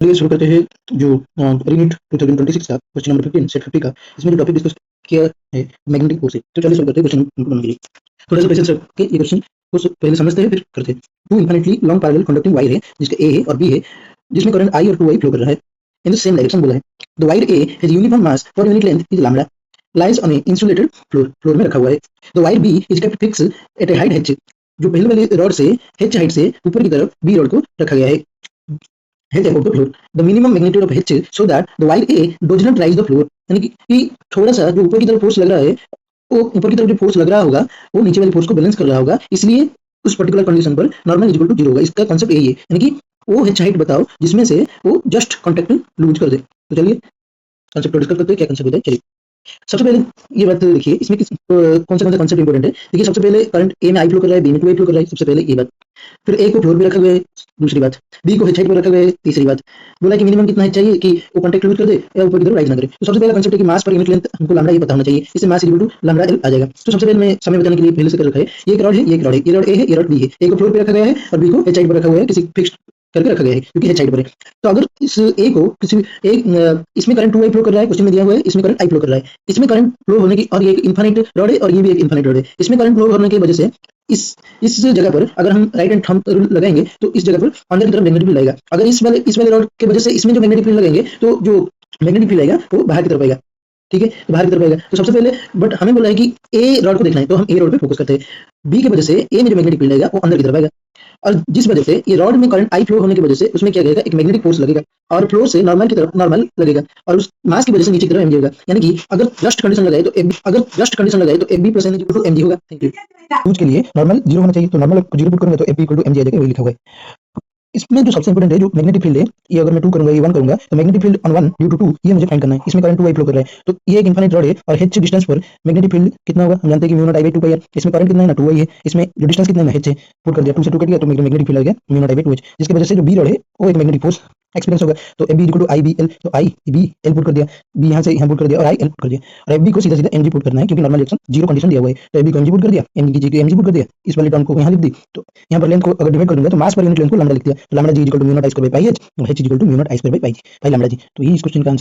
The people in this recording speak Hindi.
चलिए शुरू करते हैं जो रीनीट 2026 का क्वेश्चन नंबर 15 सेट 50 का। इसमें जो टॉपिक डिस्कस किया है मैग्नेटिक फोर्स है। तो चलिए शुरू करते हैं क्वेश्चन नंबर के लिए। थोड़ा सा पेशेंस रख के ये क्वेश्चन को पहले समझते हैं फिर करते हैं। Two infinitely long parallel conducting wire है जिसका ए है और बी है, जिसमें करंट आई और 2 आई फ्लो कर रहा है इन द सेम डायरेक्शन बोला है। The wire A has uniform mass for unit length is lambda, lies on a insulated floor में रखा हुआ है। The wire B is kept fix at a height h, जो पहले वाले रॉड से h हाइट से ऊपर की तरफ बी रॉड को रखा गया है। H above the floor, the minimum magnitude of H so that the wire A does not rise the floor, यानी कि थोड़ा सा जो ऊपर की तरफ फोर्स लग रहा है, वो ऊपर की तरफ जो फोर्स लग रहा होगा वो नीचे वाली फोर्स को बैलेंस कर रहा होगा, इसलिए उस पर्टिकुलर कंडीशन पर नॉर्मल इक्वल टू 0 होगा। इसका कॉन्सेप्ट यही है, यानी कि वो H हाइट बताओ जिसमें से वो जस्ट कॉन्टैक्ट लूज कर दे। तो चलिए कॉन्सेप्ट डिस्कस करते हैं, क्या कॉन्सेप्ट है। चलिए सबसे पहले ये बात देखिए, इसमें कौन सा कॉन्सेप्ट इंपॉर्टेंट है। देखिए सबसे पहले करंट ए में आई फ्लो कर रहा है, बी में 2 आई फ्लो कर रहा है, सबसे पहले ये बात। फिर ए को फ्लोर पे रखा गया है, दूसरी बात। बी को हेच हाइट पे रखा गया है, तीसरी बात। बोला कि मिनिमम कितना है चाहिए कि वो कॉन्टैक्ट लूज कर दे या ऊपर की तरफ राइज ना करे। तो सबसे पहला कॉन्सेप्ट है कि मास पर यूनिट लेंथ हमको लैम्डा ये पता होना चाहिए, इससे mass equal to lambda L आ जाएगा। तो सबसे पहले मैं समय बताने के लिए पहले से कर रखा है, ये एक रॉड है, ये एक रॉड है, ये रॉड ए है, ये रॉड बी है। ए को फ्लोर पे रखा गया है और बी को हेच हाइट पर रखा हुआ है, किसी फिक्स्ड करके रखा गया है क्योंकि हेच हाइट पर है। तो अगर इस ए को किसी एक इसमें करंट 2 आई फ्लो कर रहा है, क्वेश्चन में दिया हुआ है, इसमें करंट आई फ्लो कर रहा है। इसमें करंट फ्लो होने की, और ये एक इनफाइनाइट रॉड है और ये भी एक इनफाइनाइट रॉड है, इसमें करंट फ्लो होने की वजह से इस जगह पर अगर हम राइट एंड थंब रूल लगाएंगे तो इस जगह पर अंदर की तरफ मैग्नेटिक फील्ड आएगा। अगर इस वाले रॉड की वजह से इसमें जो मैग्नेटिक फील्ड लगाएंगे तो जो मैग्नेटिक फील्ड आएगा वो बाहर की तरफ आएगा। ठीक है, तो बाहर की तरफ आएगा। तो सबसे पहले बट हमें बोला है कि ए रॉड को देखना है, तो हम ए रॉड पे फोकस करते हैं। बी की वजह से ए में जो मैग्नेटिक फील्ड आएगा वो अंदर की तरफ आएगा, और जिस वजह से ये रॉड में करंट आई फ्लो होने की वजह से उसमें क्या लगेगा, एक मैग्नेटिक फोर्स लगेगा और फ्लोर से नॉर्मल की तरफ नॉर्मल लगेगा, और उस मास की वजह से नीचे की तरफ एमजी होगा। यानी कि अगर जस्ट कंडीशन लगाए तो F B plus N equal to MG होगा। Thank you. यूज के लिए नॉर्मल 0 होना चाहिए, तो नॉर्मल 0 पुट करूंगा तो F B equal to MG आ जाएगा, वही लिखा हुआ है। इसमें जो सबसे इंपॉर्टेंट है जो मैग्नेटिक फील्ड है, ये अगर मैं 2 करूंगा, ये 1 करूंगा, तो magnetic field on 1 due to 2 ये मुझे फाइंड करना है। इसमें करंट 2 आई फ्लो कर रहा है, तो ये एक इनफाइनाइट रॉड है और h डिस्टेंस पर मैग्नेटिक फील्ड कितना होगा, हम जानते हैं कि mu naught I by 2 pi r. इसमें करंट कितना है ना, 2 आई है, इसमें जो डिस्टेंस कितना है ना, h है, पुट कर दिया, 2 से 2 कट गया तो मैग्नेटिक फील्ड आ गया mu naught I bye 2h, जिसकी वजह से जो बी रॉड है वो एक मैग्नेटिक फोर्स एक्सपीरियंस होगा। तो F B equal to I B L, तो आई बी एल पुट कर दिया, बी यहाँ से यहाँ पुट कर दिया और आई एल पुट कर दिया, और एफ बी को सीधा सीधा एम जी पुट करना है क्योंकि नॉर्मल रिएक्शन 0 कंडीशन दिया हुआ है। तो एफ बी को एम जी पुट कर दिया, एम की जगह एम जी पुट कर दिया, इस वाले टर्म को यहाँ लिख दी। तो यहाँ पर लेंथ को अगर डिवाइड कर दूंगा तो मास पर यूनिट लेंथ को लैम्डा लिख दिया, तो lambda G equal to mu naught I square by pi H, H equal to mu naught I square by pi G, by lambda G. तो ये इस क्वेश्चन का आंसर